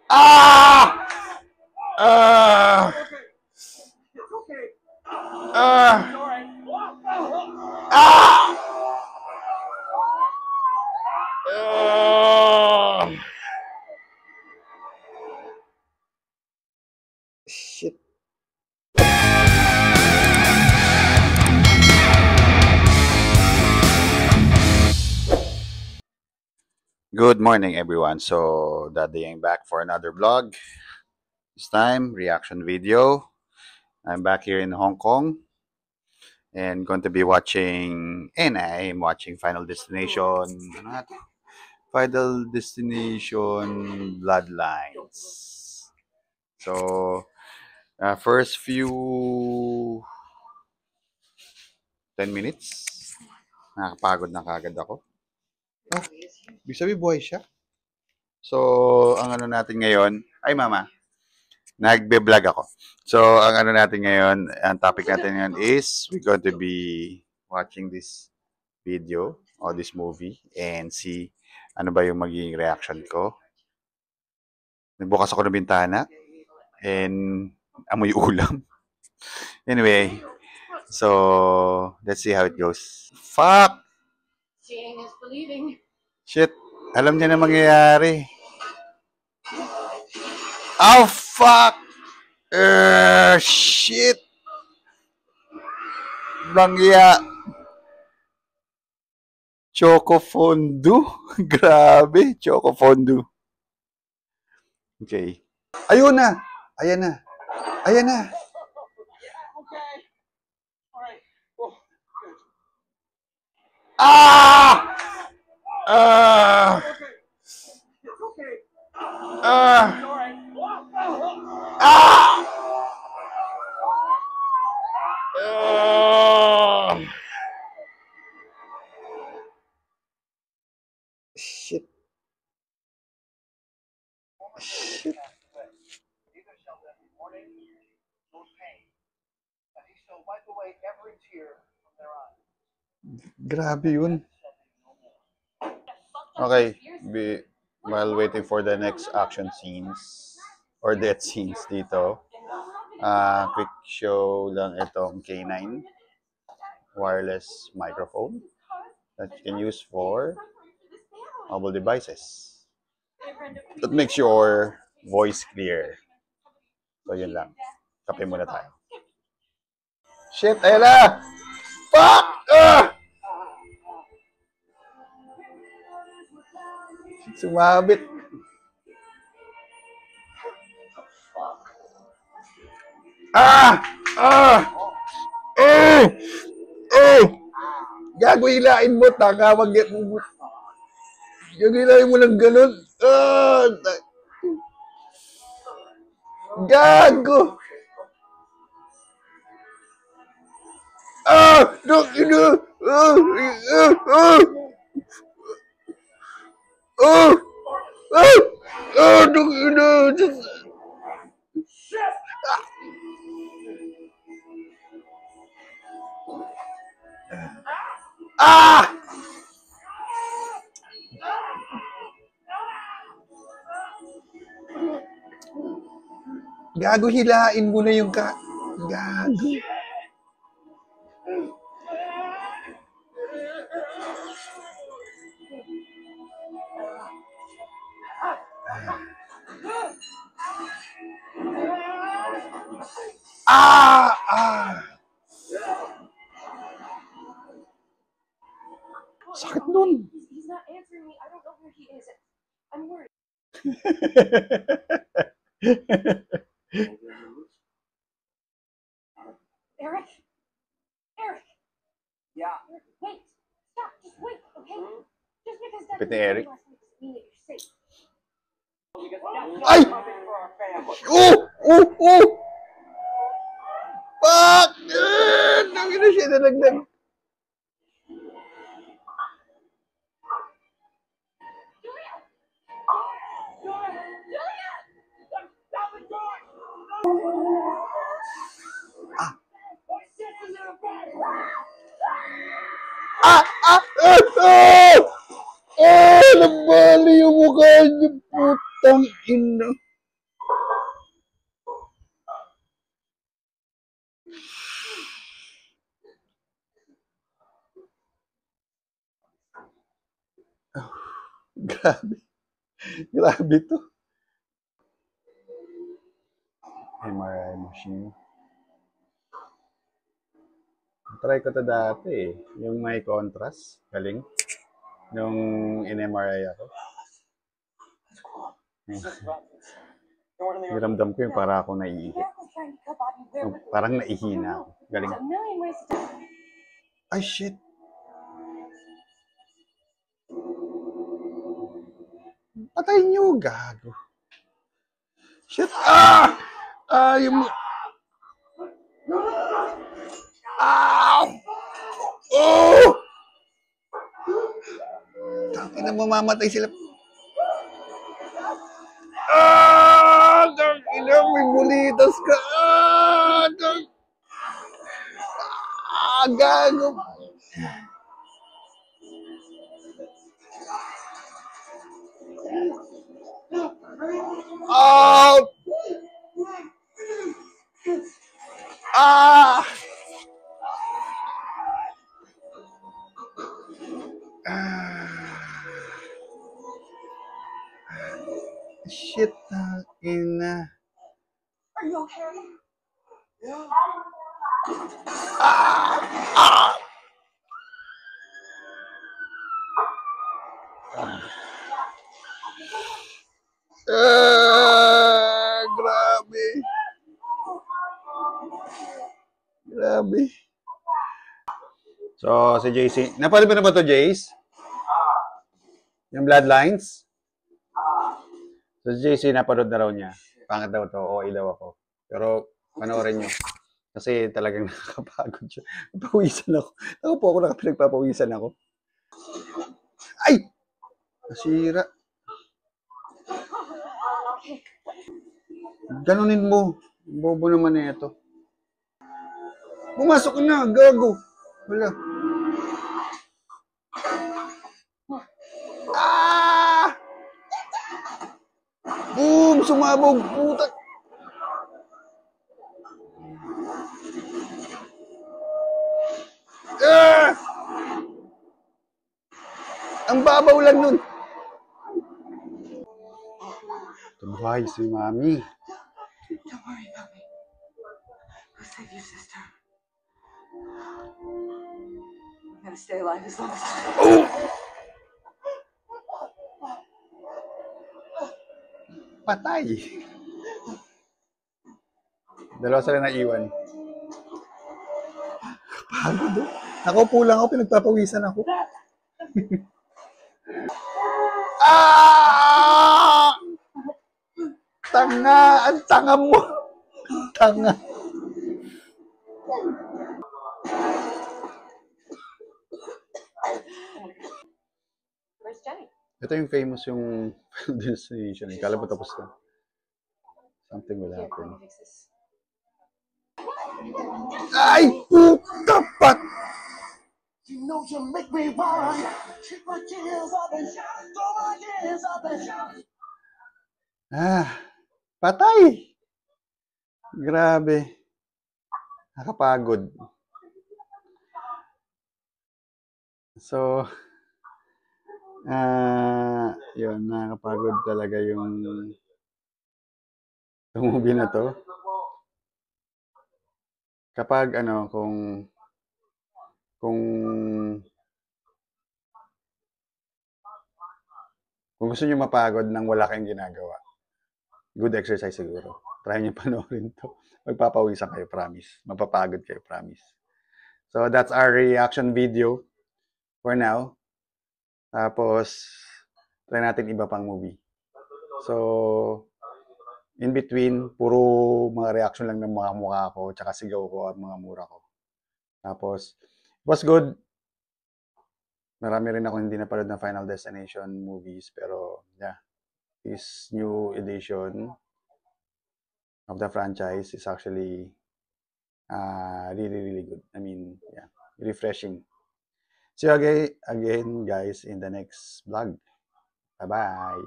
Ah! Ah! Ah! Ah! Ah! Shit. Good morning, everyone. So, Daddy I'm back for another vlog. This time, reaction video. I'm back here in Hong Kong and going to be watching, and I'm watching Final Destination. Ano nga to? Final Destination Bloodlines. So, first few 10 minutes, nakakapagod na kagad ako. Ah, ibig sabihin buhay siya. So, ang ano natin ngayon, ay mama, nagbe-vlog ako. So, ang ano natin ngayon, ang topic natin ngayon is we're going to be watching this video or this movie and see ano ba yung magiging reaction ko. Nagbukas ako ng bintana and amoy ulam. Anyway, so let's see how it goes. Fuck! Seeing is believing. Shit! Alam niya na mangyayari. Oh, fuck! Shit! Langya! Choco fondue? Grabe! Choco fondue. Okay. Ayun na! Ayan na! Ayan na! Ah! Ah! Ah! Ah! Shit. Shit. Grabe yun. Okay, while waiting for the next action scenes or death scenes dito, quick show lang itong K9 wireless microphone that you can use for mobile devices. That makes your voice clear. So yun lang. Kape muna tayo. Shit, ayun na! Fuck! Sumabit. Ah! Ah! Oh! Oh! Gago, hilain mo. Taka, mag-get mo. Gago, hilain mo ng ganun. Ah! Gago! Ah! No! No! Ah! Ah! Ah! Oh! Oh! Oh! No! No! Just... Ah! Gago, hilain mo na yung ka... Gago. Ah! Ah! Sakit nun. He's not answering me. I don't know where he is. I'm worried. Eric? Eric? Yeah. Wait. Stop. Just wait, okay? Just because that Pit ni Eric. doesn't mean that you're safe. Ay! Oh! Oh! Oh! Fuck! Dami na siya nalaglag. Ah! Ah! Ah! Ah! Ah! Nabali yung mukha niyo, putang ina. Grabe. Grabe to. MRI machine. Try ko to dati eh. Yung may contrast. Galing. Nung in-MRI ako. Niramdam ko yung para ako naiihi. Parang naihina ako. Galing. Ay, shit. Patay nyo, gago. Shit. Ah! Yung... Ah! Oh! Tangina, mamamatay sila. Ah! Tangina, may bulitas ka. Gago. Ah! Ah! Shit, ina. Are you okay? Grabe. Grabe. So, si JC. Napanood mo na ba to, Jace? Yung Bloodlines? So, si JC, napanood na raw niya. Pangit daw to. Okay daw ako. Pero, panoorin nyo. Kasi talagang nakakapagod siya. Napawisan ako. Ako po ako nakapinagpapawisan ako. Ay! Nasira. Ganunin mo. Bobo naman na ito. Pumasok na, gago. Wala. Ah! Boom! Sumabog. Puta. Ah! Ang babaw lang nun. Tubuhay si Mami. Don't worry about me. I'll save you, sister. I'm gonna stay alive as long as I can. Oh! Patay. Dalawa sila naiwan. Pagod oh. Nakaupo lang ako, pinagpapawisan ako. Ah! Tanga! Ang tanga mo! Tanga. Where's Jenny? Ito yung famous yung destination. Kala mo tapos na. Something will Here, let happen. me fix this. Ay! Puta pat! You know you make me run. Keep my tears up and shout. Throw my hands up and shout. Ah! Patay! Grabe. Nakapagod. So, yun, nakakapagod talaga yung movie na to. Kapag ano, kung gusto niyo mapagod nang wala kayong ginagawa, good exercise siguro. Try niyo panoorin to. Magpapawisan kayo, promise. Mapapagod kayo, promise. So, that's our reaction video for now. Tapos, try natin iba pang movie. So, in between, puro mga reaction lang ng mga mukha ko, tsaka sigaw ko at mga mura ko. Tapos, it was good. Marami rin ako hindi napanood na Final Destination movies, pero yeah, this new edition of the franchise is actually really, really good. I mean, yeah, refreshing. See you again, guys, in the next vlog. Bye-bye.